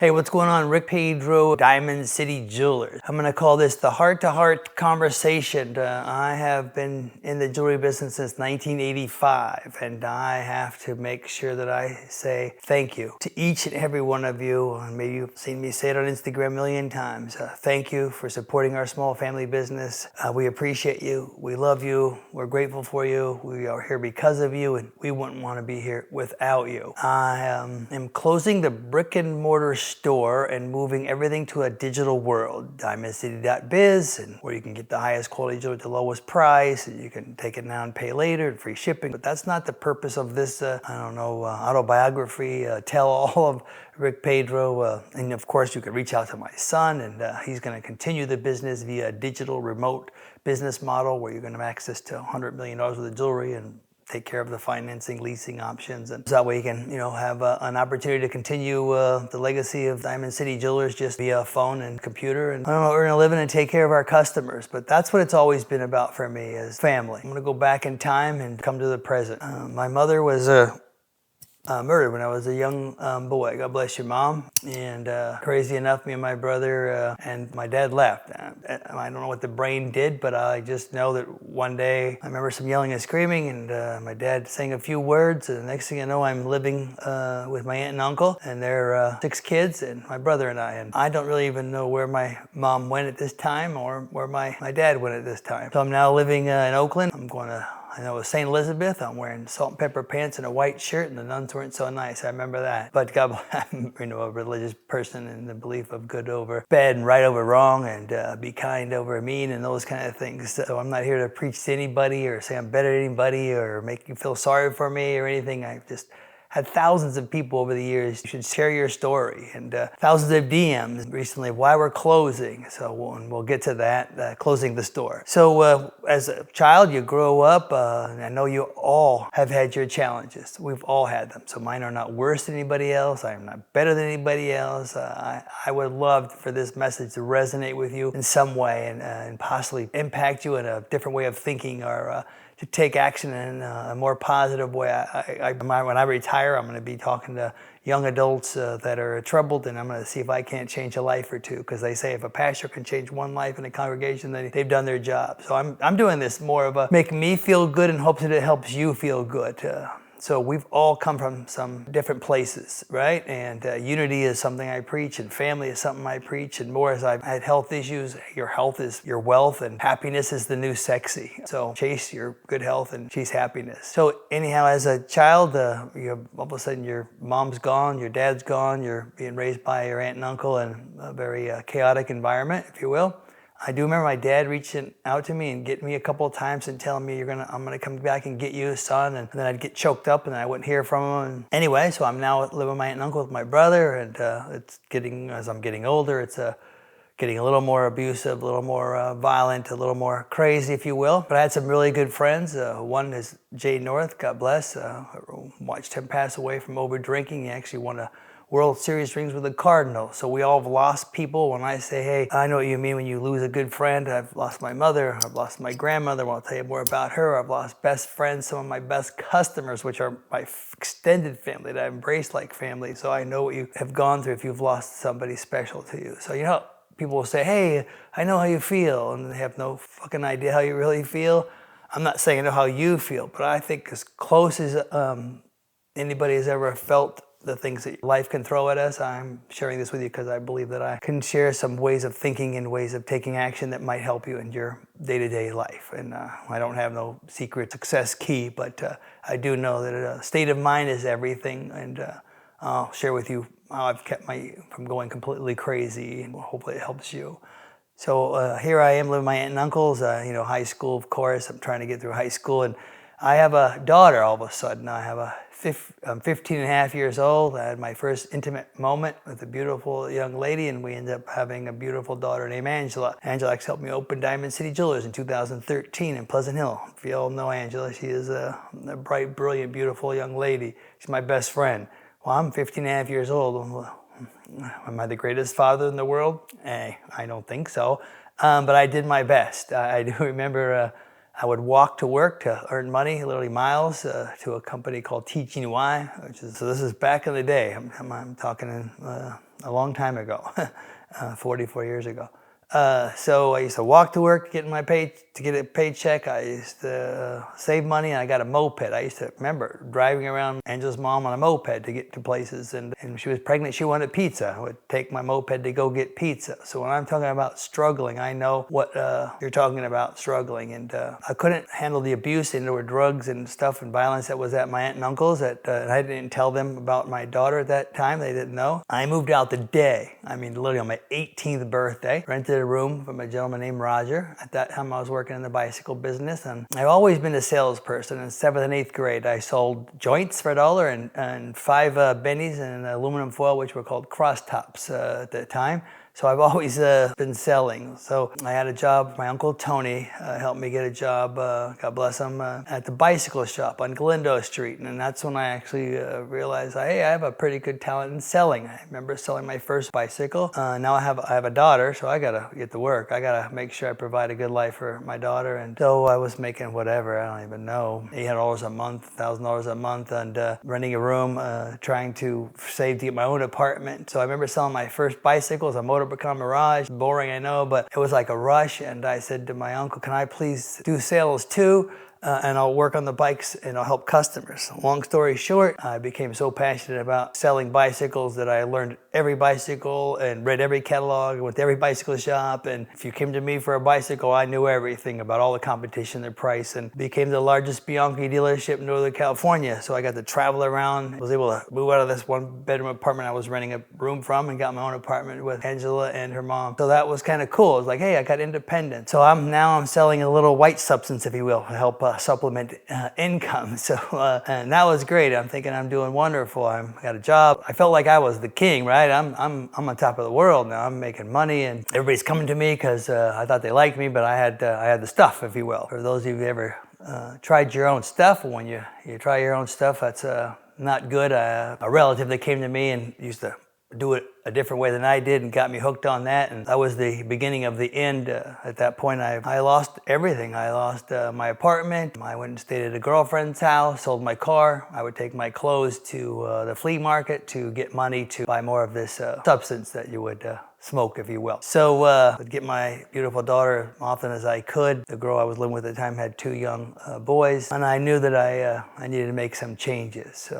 Hey, what's going on? Rick Pedro, Diamond City Jewelers. I'm gonna call this the heart-to-heart conversation. I have been in the jewelry business since 1985, and I have to make sure that I say thank you to each and every one of you. Maybe you've seen me say it on Instagram a million times. Thank you for supporting our small family business. We appreciate you. We love you. We're grateful for you. We are here because of you, and we wouldn't want to be here without you. I am closing the brick and mortar store and moving everything to a digital world, diamondcity.biz, and where you can get the highest quality jewelry at the lowest price, and you can take it now and pay later and free shipping. But that's not the purpose of this, autobiography, tell-all of Rick Pedro. And of course, you can reach out to my son, and he's going to continue the business via a digital remote business model where you're going to have access to $100 million worth of jewelry and take care of the financing, leasing options, and so that way you can, have an opportunity to continue the legacy of Diamond City Jewelers just via phone and computer, and earn a living and take care of our customers. But that's what it's always been about for me, is family. I'm gonna go back in time and come to the present. My mother was murdered when I was a young boy. God bless you, Mom. And crazy enough, me and my brother and my dad left. I don't know what the brain did, but I just know that one day I remember some yelling and screaming, and my dad saying a few words, and the next thing I know, I'm living with my aunt and uncle and their 6 kids and my brother and I. And I don't really even know where my mom went at this time or where my dad went at this time. So I'm now living in Oakland. I know it was St. Elizabeth. I'm wearing salt and pepper pants and a white shirt, and the nuns weren't so nice. I remember that. But God, I'm a religious person in the belief of good over bad and right over wrong, and be kind over mean, and those kind of things. So I'm not here to preach to anybody or say I'm better than anybody or make you feel sorry for me or anything. I've just had thousands of people over the years. You should share your story, and thousands of DMs recently of why we're closing. So we'll get to that, closing the store. So as a child, you grow up, and I know you all have had your challenges. We've all had them. So mine are not worse than anybody else. I am not better than anybody else. I would love for this message to resonate with you in some way, and possibly impact you in a different way of thinking, or to take action in a more positive way. When I retire, I'm going to be talking to young adults that are troubled, and I'm going to see if I can't change a life or two, because they say if a pastor can change one life in a congregation, then they've done their job. So I'm doing this more of a make me feel good and hope that it helps you feel good. So we've all come from some different places, right? And unity is something I preach, and family is something I preach, and more as I've had health issues. Your health is your wealth, and happiness is the new sexy. So chase your good health and chase happiness. So anyhow, as a child, all of a sudden your mom's gone, your dad's gone, you're being raised by your aunt and uncle in a very chaotic environment, if you will. I do remember my dad reaching out to me and getting me a couple of times and telling me, I'm gonna come back and get you, son. And then I'd get choked up and then I wouldn't hear from him. And anyway, so I'm now living with my aunt and uncle with my brother, and it's getting, as I'm getting older, it's getting a little more abusive, a little more violent, a little more crazy, if you will. But I had some really good friends. One is Jay North, God bless. Watched him pass away from over drinking. He actually won a World Series rings with the Cardinals. So we all have lost people. When I say, hey, I know what you mean when you lose a good friend. I've lost my mother, I've lost my grandmother. I'll tell you more about her. I've lost best friends, some of my best customers, which are my extended family that I embrace like family. So I know what you have gone through if you've lost somebody special to you. So people will say, hey, I know how you feel, and they have no fucking idea how you really feel. I'm not saying I know how you feel, but I think as close as anybody has ever felt the things that life can throw at us, I'm sharing this with you because I believe that I can share some ways of thinking and ways of taking action that might help you in your day-to-day life. And I don't have no secret success key, but I do know that a state of mind is everything, and I'll share with you how I've kept from going completely crazy, and hopefully it helps you. So here I am living with my aunt and uncles, high school, of course. I'm trying to get through high school, and I have a daughter all of a sudden. I'm 15 and a half years old. I had my first intimate moment with a beautiful young lady, and we ended up having a beautiful daughter named Angela. Angela actually helped me open Diamond City Jewelers in 2013 in Pleasant Hill. If you all know Angela, she is a bright, brilliant, beautiful young lady. She's my best friend. Well, I'm 15 and a half years old. Am I the greatest father in the world? I don't think so. But I did my best. I do remember I would walk to work to earn money, literally miles, to a company called Teaching Y, so this is back in the day. I'm talking in a long time ago, 44 years ago. So I used to walk to work, get a paycheck. I used to save money, and I got a moped. I used to remember driving around Angela's mom on a moped to get to places. And she was pregnant. She wanted pizza. I would take my moped to go get pizza. So when I'm talking about struggling, I know what you're talking about, struggling. And I couldn't handle the abuse, and there were drugs and stuff and violence that was at my aunt and uncle's. And I didn't tell them about my daughter at that time. They didn't know. I moved out the day, literally on my 18th birthday, rented a room from a gentleman named Roger. At that time, I was working in the bicycle business, and I've always been a salesperson. In 7th and 8th grade, I sold joints for $1 and 5 bennies in aluminum foil, which were called cross tops at the time. So I've always been selling. So I had a job. My Uncle Tony helped me get a job, God bless him, at the bicycle shop on Galindo Street. And that's when I actually realized, hey, I have a pretty good talent in selling. I remember selling my first bicycle. Now I have a daughter, so I got to get to work. I got to make sure I provide a good life for my daughter. And so I was making whatever, I don't even know, $800 a month, $1,000 a month, and renting a room, trying to save to get my own apartment. So I remember selling my first bicycles, a motor Mirage. Boring, I know, but it was like a rush. And I said to my uncle, can I please do sales too? And I'll work on the bikes and I'll help customers. Long story short, I became so passionate about selling bicycles that I learned every bicycle and read every catalog, went to every bicycle shop. And if you came to me for a bicycle, I knew everything about all the competition, the price, and became the largest Bianchi dealership in Northern California. So I got to travel around, was able to move out of this 1-bedroom apartment I was renting a room from and got my own apartment with Angela and her mom. So that was kind of cool. It was like, hey, I got independent. So I'm selling a little white substance, if you will, to help supplement income. So and that was great. I'm thinking I'm doing wonderful. I got a job. I felt like I was the king, right? I'm on top of the world now. I'm making money, and everybody's coming to me because I thought they liked me, but I had the stuff, if you will. For those of you who ever tried your own stuff, when you try your own stuff, that's not good. A relative that came to me and used to do it a different way than I did and got me hooked on that, and that was the beginning of the end. At that point, I lost everything. I lost my apartment. I went and stayed at a girlfriend's house, sold my car. I would take my clothes to the flea market to get money to buy more of this substance that you would smoke, if you will. So I'd get my beautiful daughter often as I could. The girl I was living with at the time had 2 young boys, and I knew that I needed to make some changes.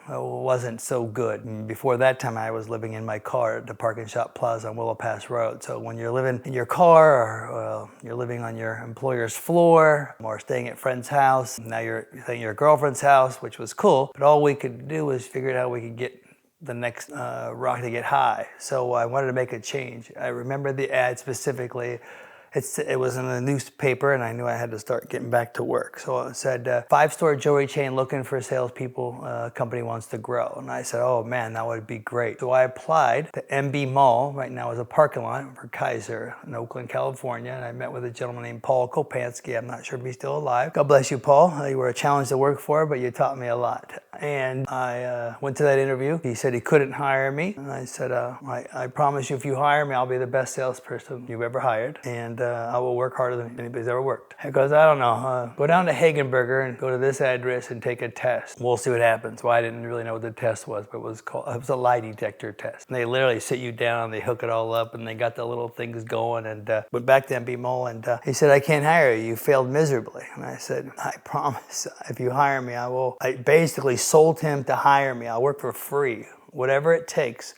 It wasn't so good. Before that time, I was living in my car at the Park & Shop Plaza on Willow Pass Road. So when you're living in your car, or you're living on your employer's floor, or staying at a friend's house, now you're staying at your girlfriend's house, which was cool, but all we could do was figure out how we could get the next rock to get high. So I wanted to make a change. I remember the ad specifically. It was in the newspaper, and I knew I had to start getting back to work. So it said, 5-store jewelry chain looking for salespeople, company wants to grow. And I said, oh man, that would be great. So I applied to MB Mall, right now is a parking lot for Kaiser in Oakland, California. And I met with a gentleman named Paul Kopansky. I'm not sure if he's still alive. God bless you, Paul. You were a challenge to work for, but you taught me a lot. And I went to that interview. He said he couldn't hire me. And I said, I promise you, if you hire me, I'll be the best salesperson you've ever hired. And I will work harder than anybody's ever worked. He goes, I don't know, go down to Hagenberger and go to this address and take a test. We'll see what happens. Well, I didn't really know what the test was, but it was a lie detector test. And they literally sit you down, they hook it all up, and they got the little things going. And went back to MB Mall, and he said, I can't hire you. You failed miserably. And I said, I promise, if you hire me, I will. I basically sold him to hire me. I'll work for free, whatever it takes.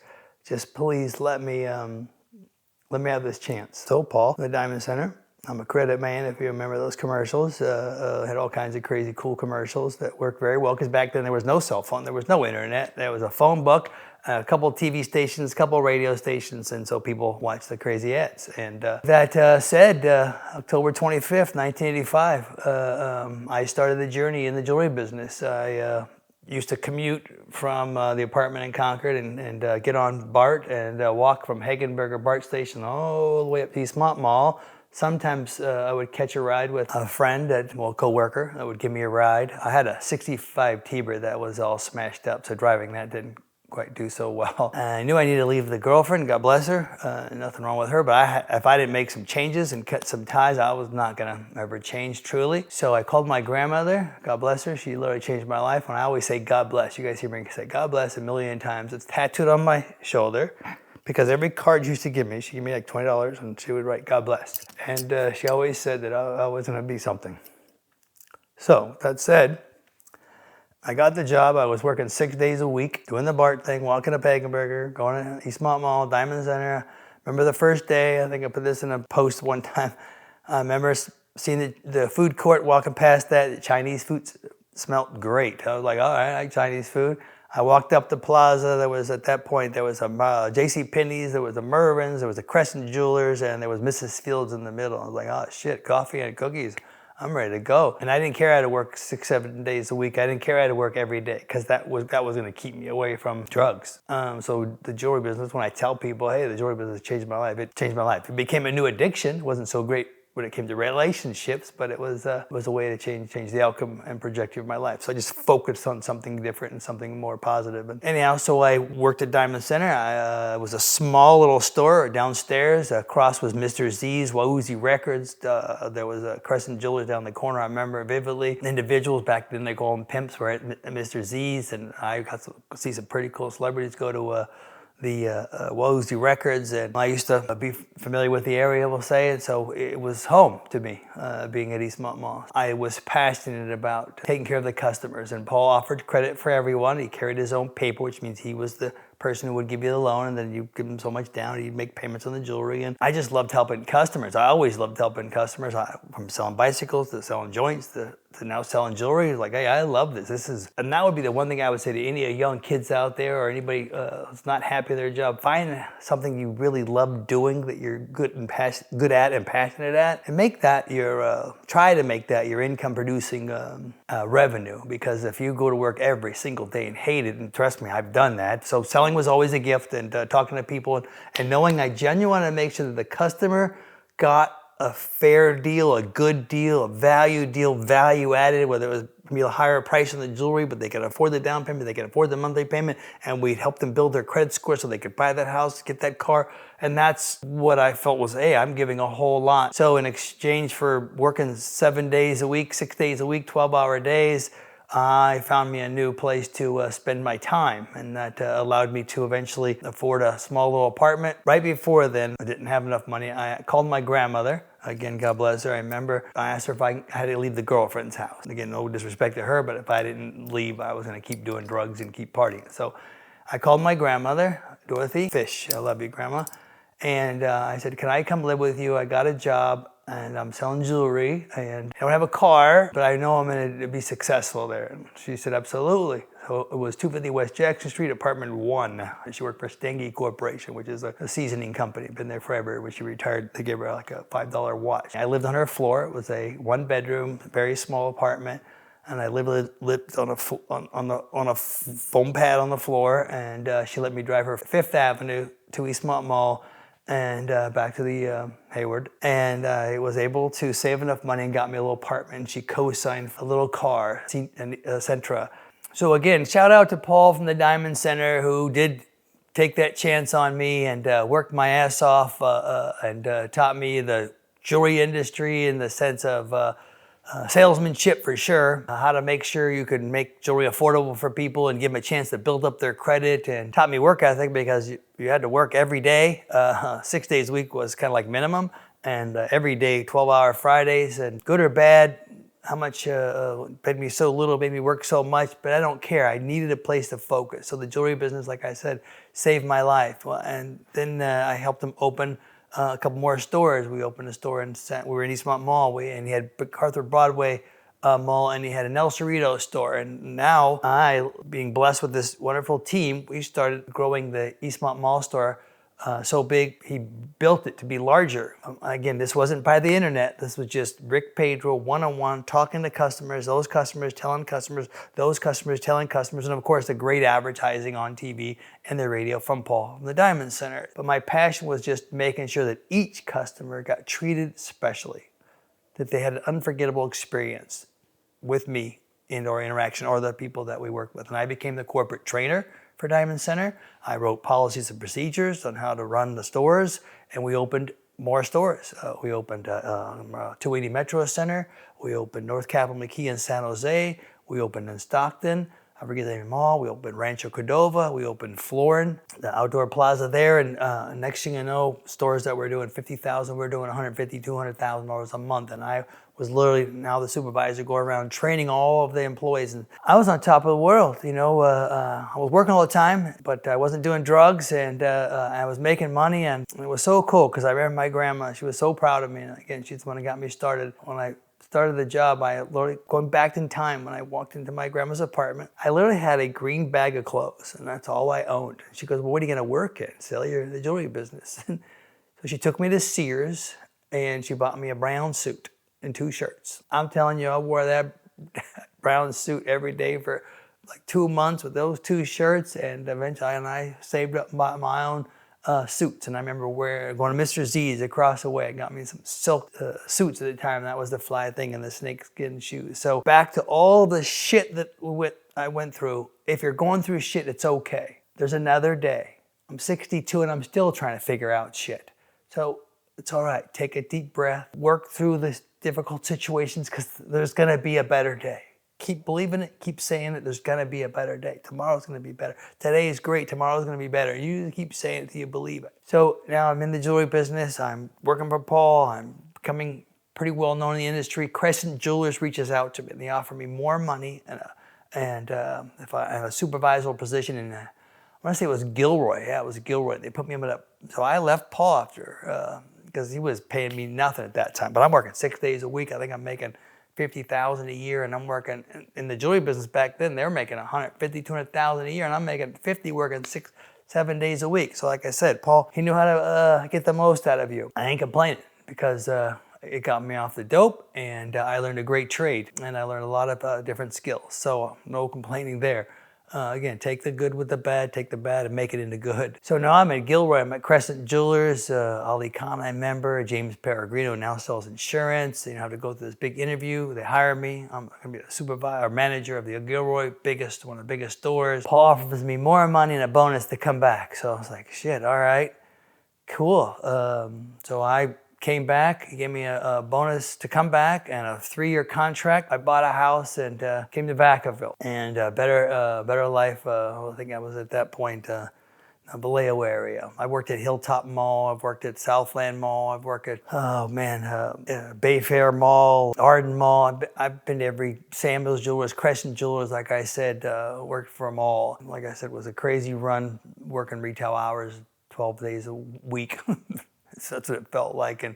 Just please let me have this chance. So Paul, the Diamond Center, I'm a credit man, if you remember those commercials. Had all kinds of crazy cool commercials that worked very well, because back then there was no cell phone, there was no internet, there was a phone book, a couple TV stations, a couple radio stations, and so people watched the crazy ads. And that said, October 25th, 1985, I started the journey in the jewelry business. I used to commute from the apartment in Concord and get on BART and walk from Hagenberger BART station all the way up to Eastmont Mall. Sometimes I would catch a ride with a friend, co-worker, that would give me a ride. I had a 65 T-Bird that was all smashed up, so driving that didn't quite do so well. I knew I needed to leave the girlfriend, God bless her, nothing wrong with her, but if I didn't make some changes and cut some ties, I was not gonna ever change truly. So I called my grandmother, God bless her, she literally changed my life. And I always say God bless, you guys hear me say God bless a million times. It's tattooed on my shoulder. because every card she used to give me, she gave me like $20 and she would write, God bless. And she always said that I was gonna be something. So that said, I got the job. I was working 6 days a week, doing the BART thing, walking to Pagenberger, going to Eastmont Mall, Diamond Center. Remember the first day, I think I put this in a post one time. I remember seeing the food court, walking past that. The Chinese food smelled great. I was like, all right, I like Chinese food. I walked up the plaza. There was, at that point, there was a J.C. Penney's, there was a Mervyn's, there was a Crescent Jewelers, and there was Mrs. Fields in the middle. I was like, oh shit, coffee and cookies. I'm ready to go. And I didn't care I had to work 6, 7 days a week. I didn't care I had to work every day because that was going to keep me away from drugs. So the jewelry business, when I tell people, hey, the jewelry business changed my life, it changed my life. It became a new addiction. It wasn't so great when it came to relationships, but it was a way to change the outcome and trajectory of my life. So I just focused on something different and something more positive. And anyhow, so I worked at Diamond Center. It was a small little store downstairs. Across was Mr. Z's, Wauzi Records. There was a Crescent Jewelers down the corner. I remember vividly. Individuals back then, they call them pimps, were at Mr. Z's, and I got to see some pretty cool celebrities go to the Wauzi Records, and I used to be familiar with the area, we'll say, and so it was home to me, being at Eastmont Mall. I was passionate about taking care of the customers, and Paul offered credit for everyone. He carried his own paper, which means he was the person who would give you the loan, and then you give him so much down, and he'd make payments on the jewelry. And I just loved helping customers. I always loved helping customers, from selling bicycles to selling joints to now selling jewelry. Like, hey, I love this. And that would be the one thing I would say to any young kids out there or anybody who's not happy with their job. Find something you really love doing, that you're good at and passionate at, and make that try to make that your income producing revenue. Because if you go to work every single day and hate it, and trust me, I've done that. So selling was always a gift, and talking to people and knowing I genuinely wanted to make sure that the customer got a fair deal, a good deal, a value deal, value added, whether it was maybe a higher price on the jewelry, but they could afford the down payment, they could afford the monthly payment, and we'd help them build their credit score so they could buy that house, get that car. And that's what I felt was, hey, I'm giving a whole lot. So in exchange for working 7 days a week, 6 days a week, 12-hour days, I found me a new place to spend my time, and that allowed me to eventually afford a small little apartment. Right before then, I didn't have enough money. I called my grandmother. Again, God bless her. I remember I asked her if I had to leave the girlfriend's house. Again, no disrespect to her, but if I didn't leave, I was going to keep doing drugs and keep partying. So I called my grandmother, Dorothy Fish. I love you, Grandma. And I said, can I come live with you? I got a job, and I'm selling jewelry, and I don't have a car, but I know I'm going to be successful there. And she said, absolutely. So it was 250 West Jackson Street, apartment 1. She worked for Stengi Corporation, which is a seasoning company. Been there forever. When she retired, they gave her like a $5 watch. I lived on her floor. It was a 1-bedroom, very small apartment. And I lived on a foam pad on the floor, and she let me drive her 5th Avenue to Eastmont Mall and back to the Hayward. And I was able to save enough money and got me a little apartment. And she co-signed a little car, Sentra. So again, shout out to Paul from the Diamond Center, who did take that chance on me and worked my ass off and taught me the jewelry industry in the sense of salesmanship for sure, how to make sure you can make jewelry affordable for people and give them a chance to build up their credit, and taught me work ethic because you had to work every day. 6 days a week was kind of like minimum, and every day, 12-hour Fridays, and good or bad, how much paid me so little, made me work so much, but I don't care. I needed a place to focus. So the jewelry business, like I said, saved my life. And then I helped them open a couple more stores. We opened a store we were in Eastmont Mall, and he had MacArthur Broadway Mall, and he had an El Cerrito store. And now I, being blessed with this wonderful team, we started growing the Eastmont Mall store so big, he built it to be larger. Again, this wasn't by the internet. This was just Rick Pedro, one-on-one, talking to customers, those customers telling customers, those customers telling customers, and of course the great advertising on TV and the radio from Paul from the Diamond Center. But my passion was just making sure that each customer got treated specially, that they had an unforgettable experience with me in our interaction or the people that we work with. And I became the corporate trainer for Diamond Center. I wrote policies and procedures on how to run the stores, and we opened more stores. We opened 280 Metro Center. We opened North Capitol McKee in San Jose. We opened in Stockton. I forget the name of the mall. We opened Rancho Cordova. We opened Florin, the outdoor plaza there. And next thing you know, stores that were doing $50,000, we're doing $150,000, $200,000 a month. And I was literally now the supervisor, going around training all of the employees. And I was on top of the world, you know. I was working all the time, but I wasn't doing drugs, and I was making money. And it was so cool because I remember my grandma, she was so proud of me. And again, she's the one that got me started. When I started the job, I literally, going back in time, when I walked into my grandma's apartment, I literally had a green bag of clothes, and that's all I owned. She goes, well, what are you gonna work at? Sell your the jewelry business. So she took me to Sears, and she bought me a brown suit and 2 shirts. I'm telling you, I wore that brown suit every day for like 2 months with those 2 shirts, and eventually I saved up my own suits. And I remember going to Mr. Z's across the way. I got me some silk suits at the time. That was the fly thing, and the snakeskin shoes. So back to all the shit that I went through. If you're going through shit, it's okay. There's another day. I'm 62 and I'm still trying to figure out shit. So it's all right. Take a deep breath. Work through this difficult situations, because there's gonna be a better day. Keep believing it, keep saying it, there's gonna be a better day. Tomorrow's gonna be better. Today is great, tomorrow's gonna be better. You keep saying it till you believe it. So now I'm in the jewelry business, I'm working for Paul, I'm becoming pretty well known in the industry. Crescent Jewelers reaches out to me, and they offer me more money, and if I have a supervisory position in, I wanna say it was Gilroy, yeah, it was Gilroy. They put me in up. So I left Paul after, because he was paying me nothing at that time. But I'm working 6 days a week. I think I'm making $50,000 a year, and I'm working in the jewelry business back then. They were making $150,000, $200,000 a year, and I'm making 50 working 6, 7 days a week. So like I said, Paul, he knew how to get the most out of you. I ain't complaining, because it got me off the dope, and I learned a great trade, and I learned a lot of different skills. So no complaining there. Again, take the good with the bad, take the bad and make it into good. So now I'm at Gilroy, I'm at Crescent Jewelers, Ali Khan, I remember, James Peregrino now sells insurance. You know, I have to go through this big interview. They hire me. I'm gonna be a supervisor or manager of the Gilroy, one of the biggest stores. Paul offers me more money and a bonus to come back. So I was like, shit, all right, cool. So I came back, he gave me a bonus to come back and a 3-year contract. I bought a house and came to Vacaville, and better life. I think I was at that point Vallejo area. I worked at Hilltop Mall, I've worked at Southland Mall, I've worked at, Bayfair Mall, Arden Mall. I've been to every Samuel's Jewelers, Crescent Jewelers, like I said, worked for them all. Like I said, it was a crazy run, working retail hours, 12 days a week. So that's what it felt like. And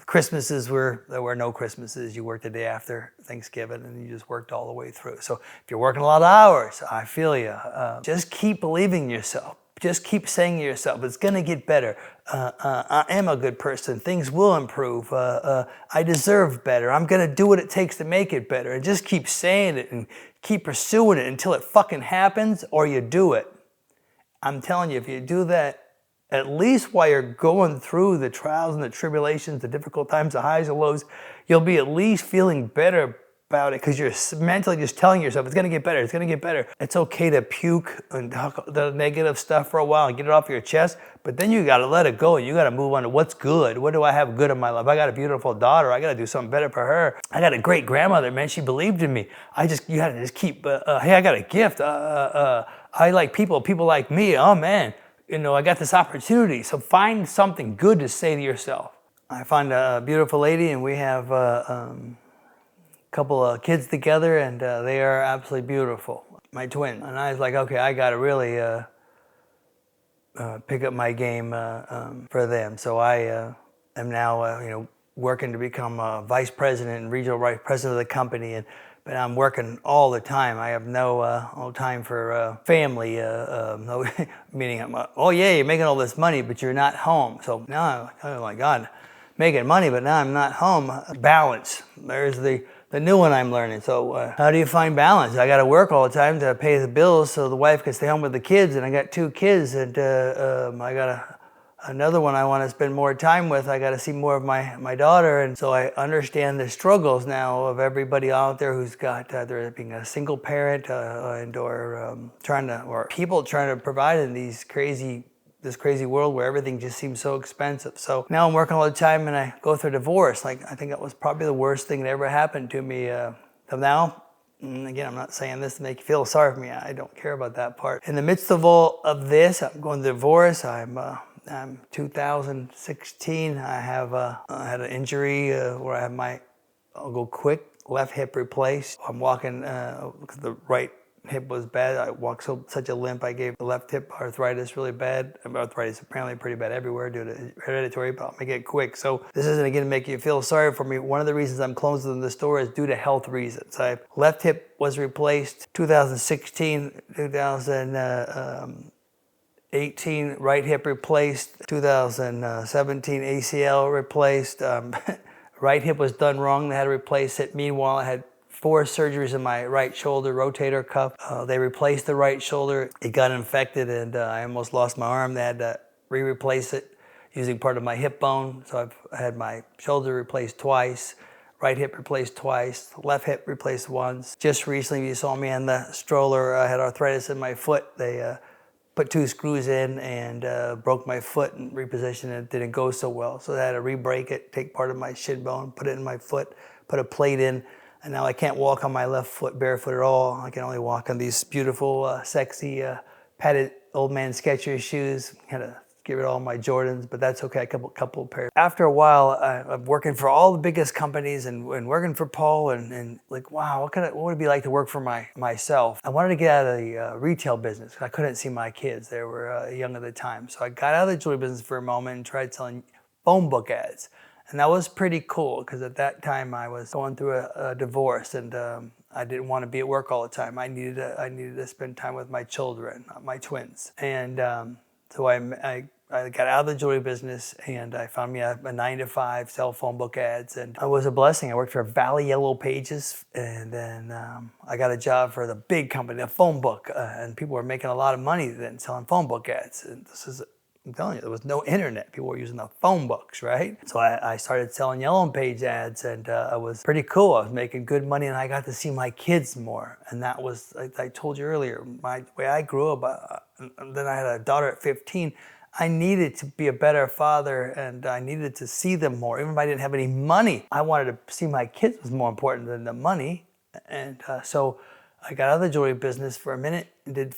Christmases there were no Christmases. You worked the day after Thanksgiving, and you just worked all the way through. So if you're working a lot of hours, I feel you. Just keep believing in yourself. Just keep saying to yourself, it's gonna get better. I am a good person. Things will improve. I deserve better. I'm gonna do what it takes to make it better. And just keep saying it and keep pursuing it until it fucking happens, or you do it. I'm telling you, if you do that, at least while you're going through the trials and the tribulations, the difficult times, the highs and lows, you'll be at least feeling better about it, because you're mentally just telling yourself, it's gonna get better, it's gonna get better. It's okay to puke and talk the negative stuff for a while and get it off your chest, but then you gotta let it go, and you gotta move on to what's good. What do I have good in my life? I got a beautiful daughter, I gotta do something better for her. I got a great grandmother, man, she believed in me. You gotta just keep, hey, I got a gift. I like people like me, oh man. You know, I got this opportunity. So find something good to say to yourself. I find a beautiful lady, and we have a couple of kids together, and they are absolutely beautiful. My twin. And I was like, okay, I got to really pick up my game for them. So I am now, working to become a vice president and regional vice president of the company. But I'm working all the time. I have no time for family. No, meaning oh yeah, you're making all this money, but you're not home. So now, oh my God, making money, but now I'm not home. Balance. There's the new one I'm learning. So how do you find balance? I got to work all the time to pay the bills so the wife can stay home with the kids, and I got 2 kids, and I got another one I want to spend more time with. I got to see more of my daughter, and so I understand the struggles now of everybody out there who's got either being a single parent or people trying to provide in this crazy world where everything just seems so expensive. So now I'm working all the time, and I go through a divorce. Like, I think that was probably the worst thing that ever happened to me. Till now, And again, I'm not saying this to make you feel sorry for me. I don't care about that part. In the midst of all of this, I'm going to divorce. I'm 2016. I had an injury where I had I'll go quick, left hip replaced. I'm walking because the right hip was bad. I walked such a limp. I gave the left hip arthritis really bad. Arthritis apparently pretty bad everywhere due to hereditary, but I'll make it quick. So this isn't again to make you feel sorry for me. One of the reasons I'm closing the store is due to health reasons. Left hip was replaced 2016, 2018 right hip replaced, 2017 ACL replaced. Right hip was done wrong. They had to replace it. Meanwhile, I had 4 surgeries in my right shoulder, rotator cuff. They replaced the right shoulder. It got infected and I almost lost my arm. They had to re-replace it using part of my hip bone. So I've had my shoulder replaced twice, right hip replaced twice, left hip replaced once. Just recently, you saw me on the stroller. I had arthritis in my foot. They put 2 screws in and broke my foot and repositioned it. It didn't go so well. So I had to re-break it, take part of my shin bone, put it in my foot, put a plate in. And now I can't walk on my left foot barefoot at all. I can only walk on these beautiful, sexy, padded old man Skechers shoes. Had to get rid of all my Jordans, but that's okay, a couple of pairs. After a while, I'm working for all the biggest companies and working for Paul and like, wow, what would it be like to work for myself? I wanted to get out of the retail business. I couldn't see my kids. They were young at the time. So I got out of the jewelry business for a moment and tried selling phone book ads. And that was pretty cool because at that time I was going through a divorce and I didn't want to be at work all the time. I needed to spend time with my children, my twins. And so I got out of the jewelry business and I found me a 9-to-5 sell phone book ads, and it was a blessing. I worked for Valley Yellow Pages, and then I got a job for the big company, a phone book, and people were making a lot of money then selling phone book ads. And I'm telling you, there was no internet. People were using the phone books, right? So I started selling Yellow Page ads, and it was pretty cool. I was making good money, and I got to see my kids more. And that was, like I told you earlier, my way I grew up. And then I had a daughter at 15. I needed to be a better father, and I needed to see them more. Even if I didn't have any money, I wanted to see my kids was more important than the money. And so I got out of the jewelry business for a minute and did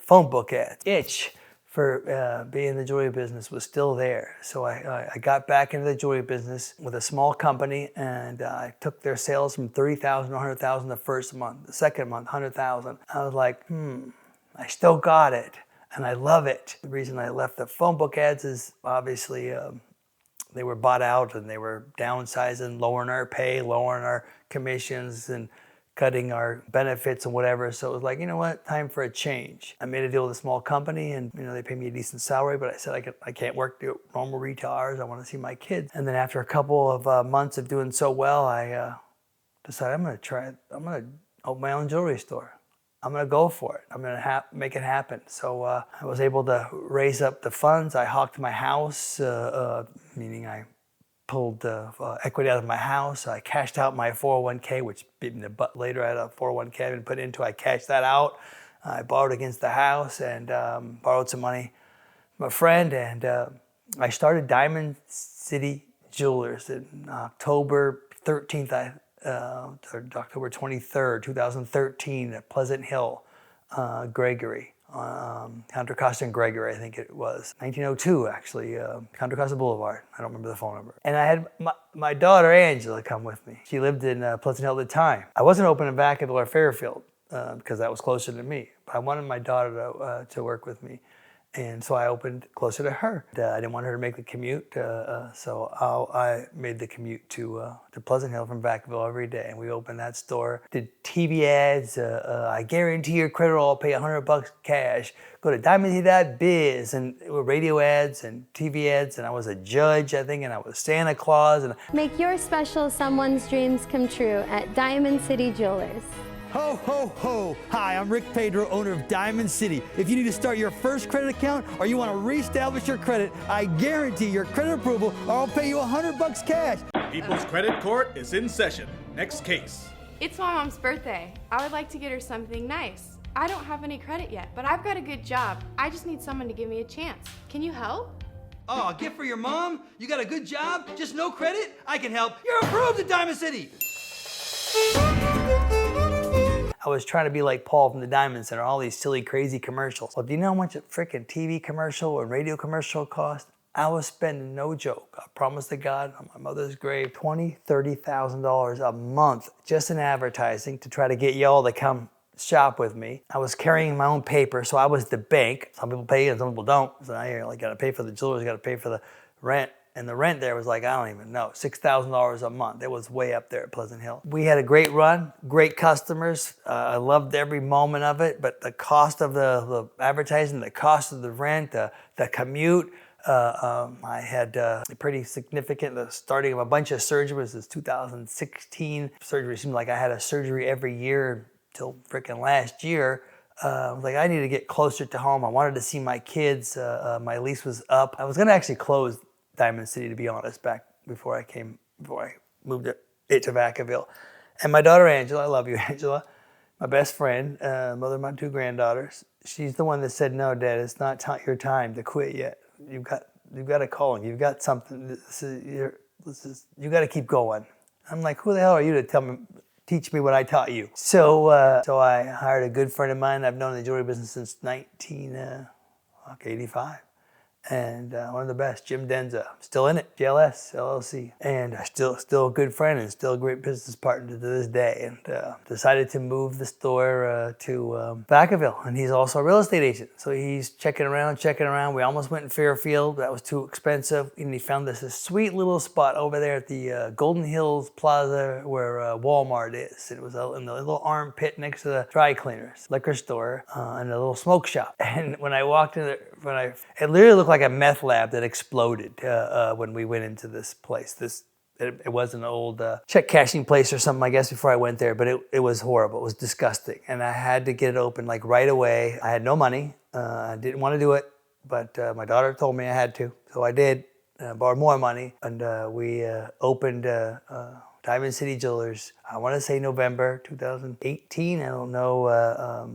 phone book ads. Itch for being in the jewelry business was still there. So I got back into the jewelry business with a small company, and I took their sales from 30,000 to 100,000 the first month. The second month, 100,000. I was like, I still got it, and I love it. The reason I left the phone book ads is obviously they were bought out and they were downsizing, lowering our pay, lowering our commissions, and cutting our benefits and whatever. So it was like, you know what, time for a change. I made a deal with a small company, and they paid me a decent salary, but I said I can't work normal retail hours. I want to see my kids. And then after a couple of months of doing so well, I decided I'm going to open my own jewelry store. I'm going to go for it. I'm going to make it happen. So I was able to raise up the funds. I hawked my house, meaning I pulled equity out of my house. I cashed out my 401k, which bit me in the butt later. I had a 401k I'd been put into. I cashed that out. I borrowed against the house and borrowed some money from a friend. And I started Diamond City Jewelers in October 13th, October 23rd, 2013 at Pleasant Hill, Gregory. Contra Costa and Gregory, I think it was. 1902, actually, Contra Costa Boulevard. I don't remember the phone number. And I had my daughter, Angela, come with me. She lived in Pleasant Hill at the time. I wasn't open in Vacaville or Fairfield because that was closer to me. But I wanted my daughter to work with me. And so I opened closer to her. I didn't want her to make the commute, so I made the commute to Pleasant Hill from Vacaville every day. And we opened that store, did TV ads. I guarantee your credit, I'll pay $100 cash. Go to diamondcity.biz, and it were radio ads and TV ads. And I was a judge, I think, and I was Santa Claus. And make your special someone's dreams come true at Diamond City Jewelers. Ho, ho, ho. Hi, I'm Rick Pedro, owner of Diamond City. If you need to start your first credit account or you want to reestablish your credit, I guarantee your credit approval or I'll pay you $100 cash. People's Credit Court is in session. Next case. It's my mom's birthday. I would like to get her something nice. I don't have any credit yet, but I've got a good job. I just need someone to give me a chance. Can you help? Oh, a gift for your mom? You got a good job? Just no credit? I can help. You're approved at Diamond City. I was trying to be like Paul from the Diamond Center, all these silly, crazy commercials. Well, do you know how much a freaking TV commercial and radio commercial cost? I was spending, no joke, I promise to God, on my mother's grave, $20,000, $30,000 a month just in advertising to try to get y'all to come shop with me. I was carrying my own paper, so I was the bank. Some people pay and some people don't. So I like got to pay for the jewelers, got to pay for the rent. And the rent there was like, I don't even know, $6,000 a month. It was way up there at Pleasant Hill. We had a great run, great customers. I loved every moment of it, but the cost of the advertising, the cost of the rent, the commute, I had pretty significant, the starting of a bunch of surgeries was 2016. Surgery seemed like I had a surgery every year till freaking last year. I was like, I need to get closer to home. I wanted to see my kids. My lease was up. I was gonna actually close Diamond City, to be honest, back before I moved it to Vacaville. And my daughter Angela, I love you, Angela, my best friend, mother of my 2 granddaughters, she's the one that said, no, Dad, it's not your time to quit yet. You've got a calling. You've got something. You got to keep going. I'm like, who the hell are you to teach me what I taught you? So I hired a good friend of mine I've known in the jewelry business since 1985. And one of the best, Jim Denza, still in it, JLS, LLC. And still a good friend and still a great business partner to this day. And decided to move the store to Vacaville. And he's also a real estate agent. So he's checking around. We almost went in Fairfield. That was too expensive. And he found this sweet little spot over there at the Golden Hills Plaza where Walmart is. It was in the little armpit next to the dry cleaners, liquor store, and a little smoke shop. And when I walked in there, it literally looked like a meth lab that exploded when we went into this place. It was an old check cashing place or something, I guess, before I went there, but it was horrible. It was disgusting. And I had to get it open like right away. I had no money. I didn't want to do it, but my daughter told me I had to. So I did, borrowed more money, and we opened Diamond City Jewelers, I want to say November 2018. I don't know. I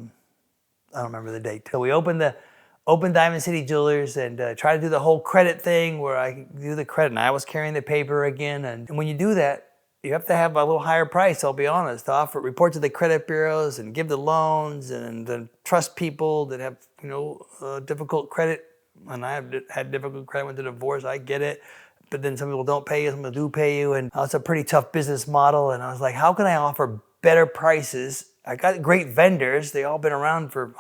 don't remember the date. So we opened Diamond City Jewelers and try to do the whole credit thing where I can do the credit. And I was carrying the paper again. And when you do that, you have to have a little higher price, I'll be honest, to report to the credit bureaus and give the loans and trust people that have, difficult credit. And I had difficult credit, went to divorce, I get it. But then some people don't pay you, some people do pay you. And it's a pretty tough business model. And I was like, how can I offer better prices? I got great vendors. They all been around for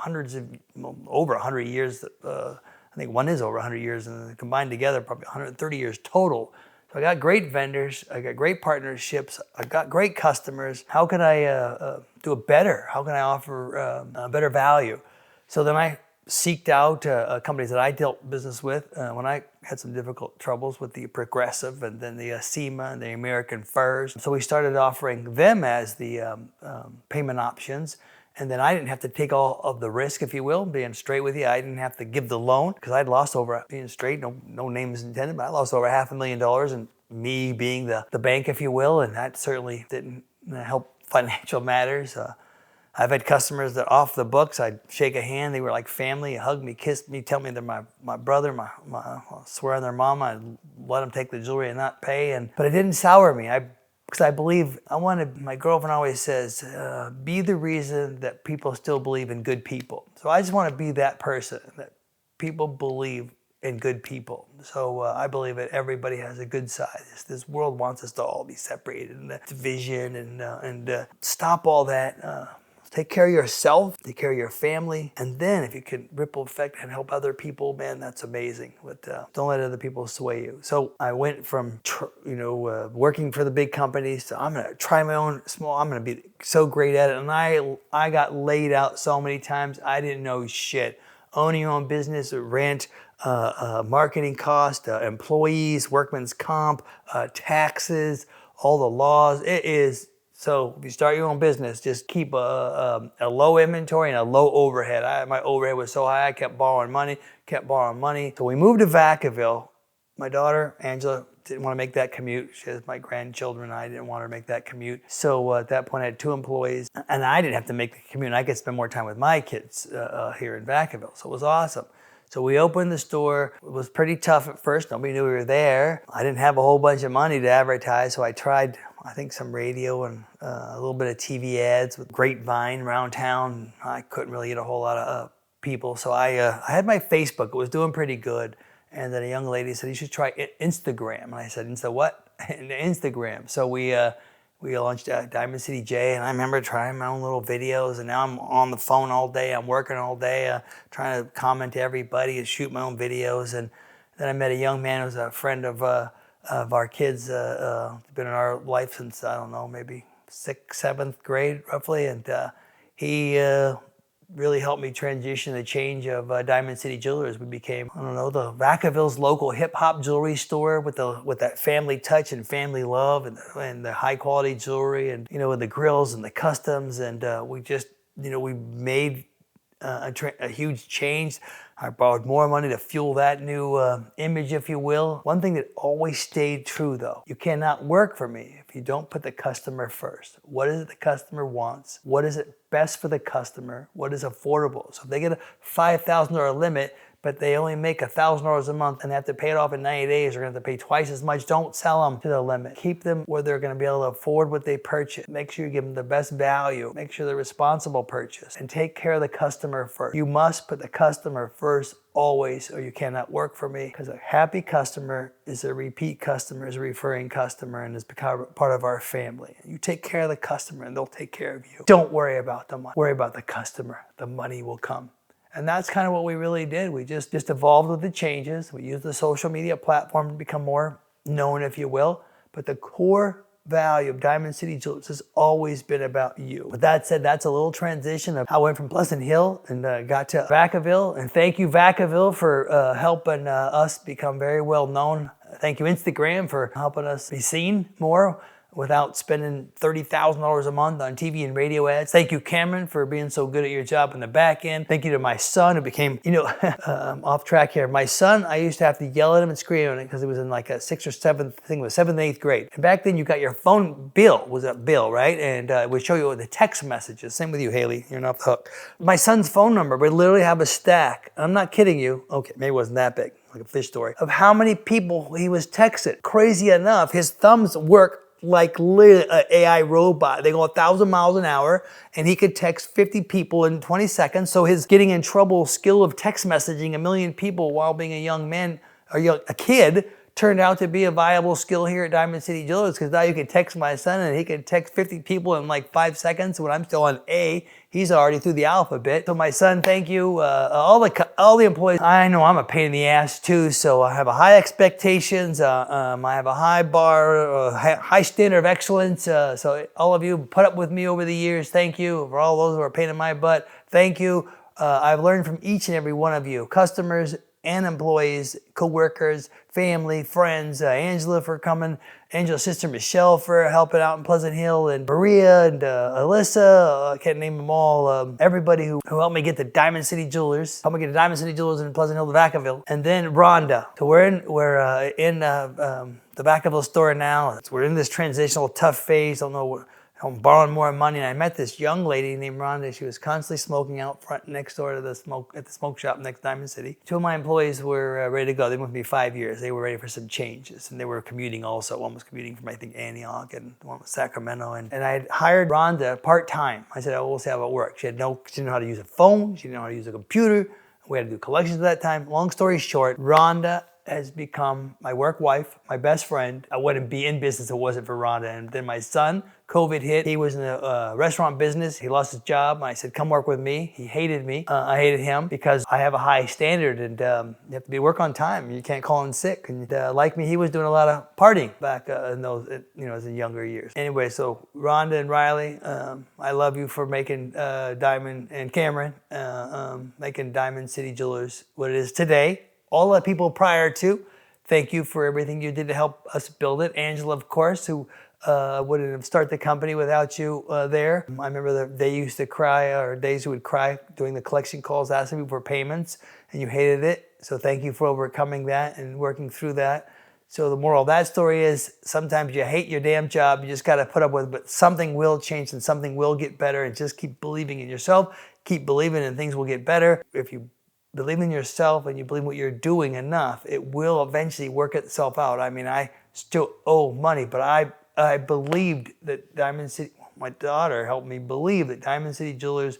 over 100 years. I think one is over 100 years, and combined together, probably 130 years total. So I got great vendors. I got great partnerships. I got great customers. How can I do it better? How can I offer a better value? So then I seeked out companies that I dealt business with when I had some difficult troubles with the Progressive and then the SEMA and the American Furs. So we started offering them as the payment options. And then I didn't have to take all of the risk, if you will, being straight with you. I didn't have to give the loan because I'd lost over, being straight, no names intended, but I lost over $500,000 and me being the bank, if you will, and that certainly didn't help financial matters. I've had customers that off the books, I'd shake a hand, they were like family, hug me, kiss me, tell me they're my brother, I'll swear on their mama, I'd let them take the jewelry and not pay. But it didn't sour me, because I believe, my girlfriend always says, be the reason that people still believe in good people. So I just want to be that person, that people believe in good people. So I believe that everybody has a good side. This world wants us to all be separated and division and stop all that. Take care of yourself, take care of your family, and then if you can ripple effect and help other people, man, that's amazing. But don't let other people sway you. So I went from working for the big companies to I'm gonna try my own small. I'm gonna be so great at it. And I got laid out so many times. I didn't know shit. Owning your own business, rent, marketing cost, employees, workman's comp, taxes, all the laws. It is. So if you start your own business, just keep a low inventory and a low overhead. My overhead was so high, I kept borrowing money. So we moved to Vacaville. My daughter, Angela, didn't want to make that commute. She has my grandchildren. I didn't want her to make that commute. So at that point, I had 2 employees, and I didn't have to make the commute. I could spend more time with my kids here in Vacaville. So it was awesome. So we opened the store. It was pretty tough at first. Nobody knew we were there. I didn't have a whole bunch of money to advertise, so I tried I think some radio and a little bit of TV ads with Grapevine around town. I couldn't really get a whole lot of people, so I had my Facebook. It was doing pretty good, and then a young lady said, you should try Instagram. And I said, Insta what? Instagram. So we launched Diamond City J, and I remember trying my own little videos, and now I'm on the phone all day. I'm working all day, trying to comment to everybody and shoot my own videos. And then I met a young man who's a friend of our kids, been in our life since, I don't know, maybe 6th, 7th grade roughly, and he really helped me transition the change of Diamond City Jewelers. We became, I don't know, the Vacaville's local hip-hop jewelry store with that family touch and family love and the high-quality jewelry, and, you know, with the grills and the customs, and we just, you know, we made a huge change. I borrowed more money to fuel that new image, if you will. One thing that always stayed true, though, you cannot work for me if you don't put the customer first. What is it the customer wants? What is it best for the customer? What is affordable? So if they get a $5,000 limit, but they only make $1,000 a month and they have to pay it off in 90 days, they're going to have to pay twice as much. Don't sell them to the limit. Keep them where they're going to be able to afford what they purchase. Make sure you give them the best value. Make sure they're responsible purchase. And take care of the customer first. You must put the customer first always, or you cannot work for me, because a happy customer is a repeat customer, is a referring customer, and is become part of our family. You take care of the customer and they'll take care of you. Don't worry about the money. Worry about the customer. The money will come. And that's kind of what we really did. We just evolved with the changes. We used the social media platform to become more known, if you will. But the core value of Diamond City Jewelers has always been about you. With that said, that's a little transition of how I went from Pleasant Hill and got to Vacaville. And thank you, Vacaville, for helping us become very well known. Thank you, Instagram, for helping us be seen more without spending $30,000 a month on TV and radio ads. Thank you, Cameron, for being so good at your job in the back end. Thank you to my son, who became, you know, off track here. My son, I used to have to yell at him and scream at him because it was in like a 6th or 7th, I think it was 7th and 8th grade. And back then you got your phone bill, was a bill, right? And it would show you the text messages. Same with you, Haley, you're not off the hook. My son's phone number would literally have a stack. I'm not kidding you. Okay, maybe it wasn't that big, like a fish story, of how many people he was texting. Crazy enough, his thumbs work like an AI robot. They go 1,000 miles an hour, and he could text 50 people in 20 seconds. So his getting in trouble skill of text messaging 1 million people while being a young man, or a kid, turned out to be a viable skill here at Diamond City Jewelers, because now you can text my son and he can text 50 people in like 5 seconds. When I'm still on A, he's already through the alphabet. So my son, thank you. All the employees, I know I'm a pain in the ass too, so I have a high expectations. I have a high bar, high standard of excellence. So all of you put up with me over the years, thank you. For all those who are a pain in my butt, thank you. I've learned from each and every one of you, customers and employees, co-workers, family, friends, Angela for coming, Angela's sister Michelle for helping out in Pleasant Hill, and Maria and Alyssa, I can't name them all, everybody who helped me get to Diamond City Jewelers, helped me get to Diamond City Jewelers in Pleasant Hill to Vacaville, and then Rhonda. So we're in the Vacaville store now. We're in this transitional tough phase, don't know, I'm borrowing more money, and I met this young lady named Rhonda. She was constantly smoking out front next door to the smoke shop next to Diamond City. 2 of my employees were ready to go. They've been with me 5 years. They were ready for some changes, and they were commuting also. One was commuting from, I think, Antioch, and one was Sacramento. And I had hired Rhonda part-time. I said, we'll see how it works. She didn't know how to use a phone. She didn't know how to use a computer. We had to do collections at that time. Long story short, Rhonda has become my work wife, my best friend. I wouldn't be in business if it wasn't for Rhonda. And then my son, COVID hit. He was in the restaurant business. He lost his job. I said, come work with me. He hated me. I hated him because I have a high standard, and you have to work on time. You can't call in sick. And like me, he was doing a lot of partying back in those, as in younger years. Anyway, so Rhonda and Riley, I love you for making Diamond, and Cameron, making Diamond City Jewelers what it is today. All the people prior to, thank you for everything you did to help us build it. Angela, of course, who wouldn't have started the company without you there. I remember they used to cry, or days you would cry doing the collection calls, asking me for payments, and you hated it. So thank you for overcoming that and working through that. So the moral of that story is, sometimes you hate your damn job, you just got to put up with it, but something will change and something will get better, and just keep believing in yourself, keep believing, and things will get better. If you believe in yourself and you believe what you're doing enough, it will eventually work itself out. I mean, I still owe money, but I I believed that Diamond City, my daughter helped me believe that Diamond City Jewelers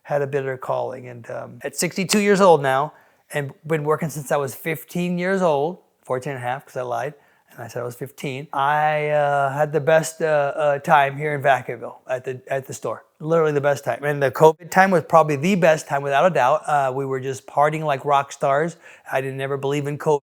had a better calling. And at 62 years old now, and been working since I was 15 years old, 14 and a half because I lied, and I said I was 15. I had the best time here in Vacaville at the store. Literally the best time. And the COVID time was probably the best time without a doubt. We were just partying like rock stars. I didn't ever believe in COVID.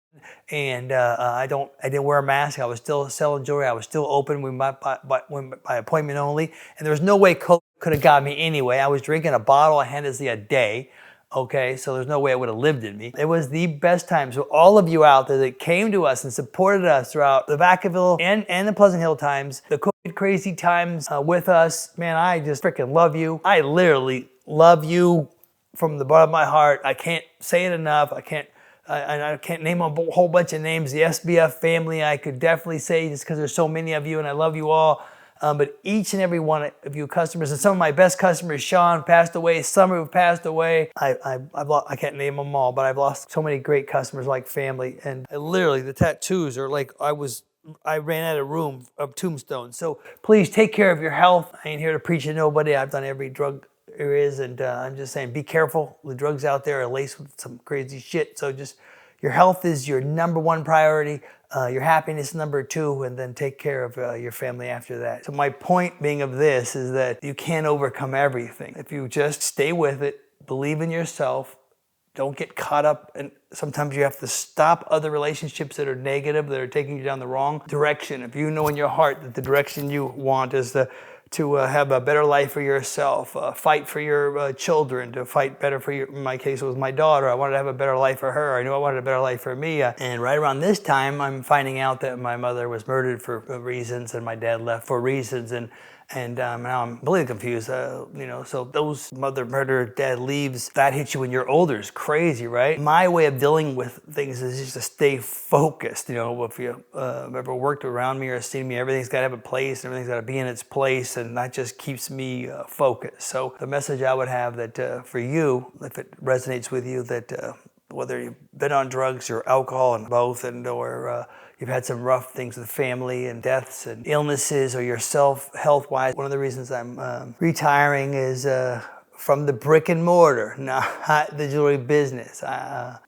And I didn't wear a mask. I was still selling jewelry. I was still open by appointment only. And there was no way COVID could have got me anyway. I was drinking a bottle of Hennessy a day. Okay, so there's no way it would have lived in me. It was the best time. So all of you out there that came to us and supported us throughout the Vacaville and the Pleasant Hill times, the COVID crazy times with us, man, I just freaking love you. I literally love you from the bottom of my heart. I can't say it enough. I can't name a whole bunch of names. The SBF family, I could definitely say, just because there's so many of you and I love you all. But each and every one of you customers, and some of my best customers, Sean passed away, some have passed away. I can't name them all, but I've lost so many great customers like family. And literally the tattoos are like I ran out of room of tombstones. So please take care of your health. I ain't here to preach to nobody. I've done every drug there is, and I'm just saying, be careful. The drugs out there are laced with some crazy shit. So just, your health is your number one priority. Your happiness number two, and then take care of your family after that. So my point being of this is that you can't overcome everything. If you just stay with it, believe in yourself, don't get caught up, and sometimes you have to stop other relationships that are negative, that are taking you down the wrong direction. If you know in your heart that the direction you want is to have a better life for yourself, fight for your children, to fight better for in my case it was my daughter. I wanted to have a better life for her. I knew I wanted a better life for me. And right around this time, I'm finding out that my mother was murdered for reasons and my dad left for reasons. And now I'm completely confused, so those mother murder, dad leaves, that hits you when you're older is crazy, right? My way of dealing with things is just to stay focused. If you ever worked around me or seen me, everything's got to have a place, everything's got to be in its place, and that just keeps me focused. So the message I would have that for you, if it resonates with you, that whether you've been on drugs or alcohol and both, or you've had some rough things with family and deaths and illnesses, or yourself health-wise. One of the reasons I'm retiring is from the brick and mortar, not the jewelry business,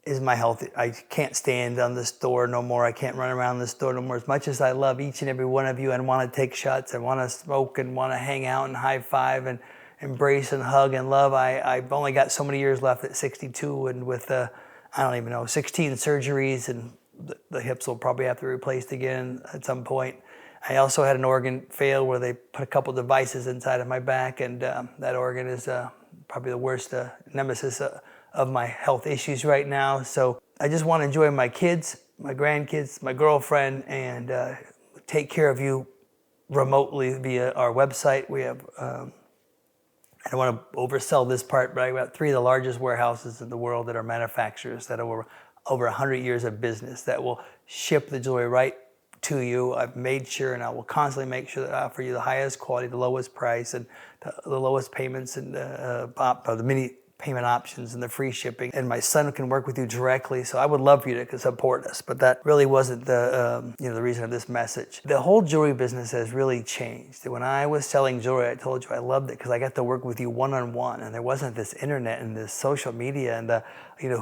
is my health. I can't stand on the store no more. I can't run around the store no more. As much as I love each and every one of you and want to take shots and want to smoke and want to hang out and high five and embrace and hug and love, I've only got so many years left at 62, and with I don't even know, 16 surgeries, and the hips will probably have to be replaced again at some point. I also had an organ fail where they put a couple devices inside of my back, and that organ is probably the worst nemesis of my health issues right now. So I just want to enjoy my kids, my grandkids, my girlfriend, and take care of you remotely via our website. We have, I don't want to oversell this part, but I got 3 of the largest warehouses in the world that are manufacturers that are over 100 years of business that will ship the jewelry right to you. I've made sure, and I will constantly make sure that I offer you the highest quality, the lowest price, and the lowest payments, and the many payment options and the free shipping. And my son can work with you directly, so I would love for you to support us. But that really wasn't the reason of this message. The whole jewelry business has really changed. When I was selling jewelry, I told you I loved it because I got to work with you one-on-one, and there wasn't this internet and this social media and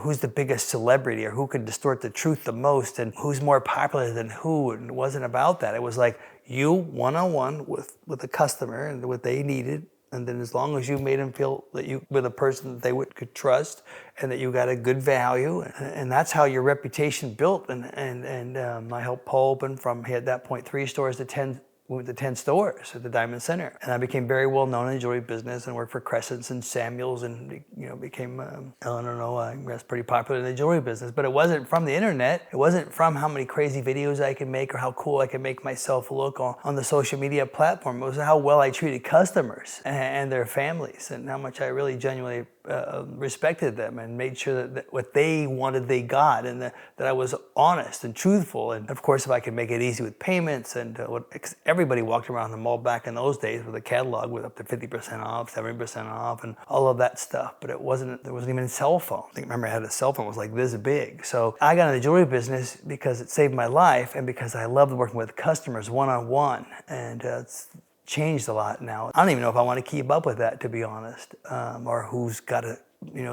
who's the biggest celebrity or who could distort the truth the most and who's more popular than who. And it wasn't about that. It was like you one-on-one with the customer and what they needed. And then as long as you made them feel that you were the person that they could trust and that you got a good value, and that's how your reputation built. And I helped Paul open from, he had at that point 3 stores to 10 moved to 10 stores at the Diamond Center. And I became very well known in the jewelry business and worked for Crescents and Samuels and, became, I don't know, I guess pretty popular in the jewelry business. But it wasn't from the internet. It wasn't from how many crazy videos I could make or how cool I could make myself look on the social media platform. It was how well I treated customers and their families and how much I really genuinely respected them and made sure that what they wanted they got, and that I was honest and truthful. And of course, if I could make it easy with payments, and cause everybody walked around the mall back in those days with a catalog with up to 50% off, 70% off, and all of that stuff. But there wasn't even a cell phone. I think, remember, I had a cell phone that was like this big. So I got in the jewelry business because it saved my life, and because I loved working with customers one-on-one, and it's changed a lot now. I don't even know if I want to keep up with that, to be honest, or who's got to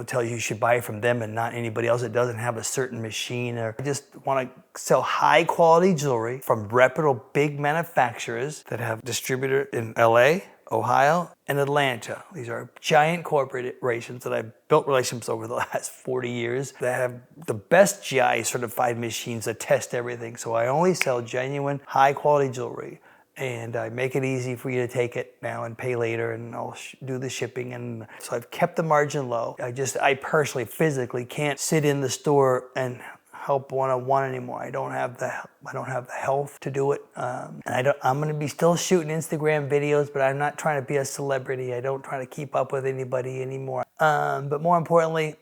tell you should buy from them and not anybody else that doesn't have a certain machine. Or I just want to sell high quality jewelry from reputable big manufacturers that have distributor in LA, Ohio, and Atlanta. These are giant corporations that I've built relationships over the last 40 years that have the best GI certified machines that test everything. So I only sell genuine high quality jewelry. And I make it easy for you to take it now and pay later, and I'll do the shipping. And so I've kept the margin low. I personally, physically can't sit in the store and help one-on-one anymore. I don't have the health to do it. And I'm going to be still shooting Instagram videos, but I'm not trying to be a celebrity. I don't try to keep up with anybody anymore. But more importantly,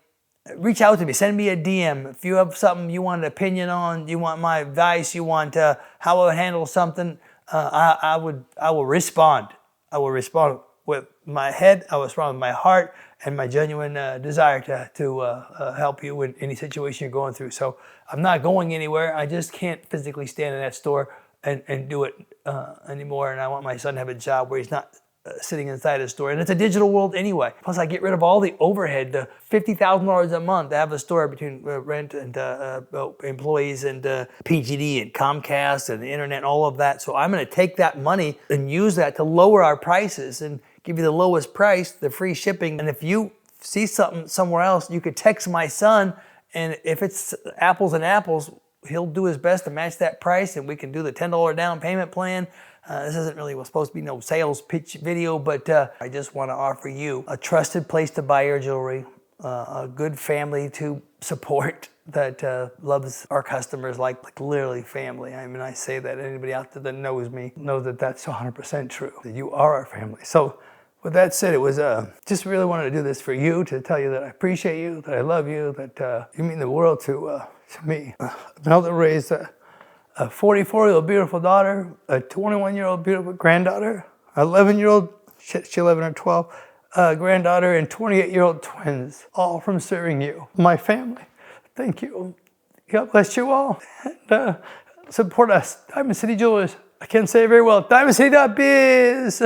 reach out to me. Send me a DM. If you have something you want an opinion on, you want my advice, you want how I would handle something, I will respond. I will respond with my head. I will respond with my heart and my genuine desire to help you in any situation you're going through. So I'm not going anywhere. I just can't physically stand in that store and do it anymore. And I want my son to have a job where he's not sitting inside a store. And it's a digital world anyway. Plus, I get rid of all the overhead, the $50,000 a month to have a store between rent and employees and PGD and Comcast and the internet and all of that. So I'm going to take that money and use that to lower our prices and give you the lowest price, the free shipping. And if you see something somewhere else, you could text my son, and if it's apples and apples, he'll do his best to match that price, and we can do the $10 down payment plan. This isn't really supposed to be no sales pitch video, but I just want to offer you a trusted place to buy your jewelry, a good family to support that loves our customers like literally family. I mean, I say that anybody out there that knows me knows that that's 100% true, that you are our family. So with that said, it was just really wanted to do this for you, to tell you that I appreciate you, that I love you, that you mean the world to me. I've been able to raise a 44-year-old beautiful daughter, a 21-year-old beautiful granddaughter, 11-year-old, she's 11 or 12, granddaughter, and 28-year-old twins, all from serving you, my family. Thank you. God bless you all. And support us, Diamond City Jewelers. I can't say it very well. DiamondCity.biz.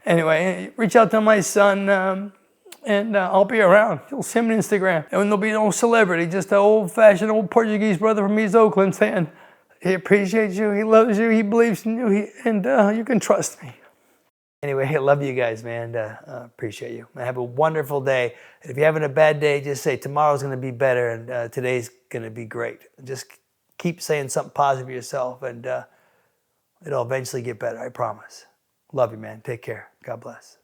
Anyway, reach out to my son, and I'll be around. You'll see him on Instagram. And there'll be no celebrity, just an old-fashioned old Portuguese brother from East Oakland saying, he appreciates you, he loves you, he believes in you, and you can trust me. Anyway, I love you guys, man. Appreciate you. Have a wonderful day. If you're having a bad day, just say tomorrow's going to be better, and today's going to be great. Just keep saying something positive to yourself, and it'll eventually get better, I promise. Love you, man. Take care. God bless.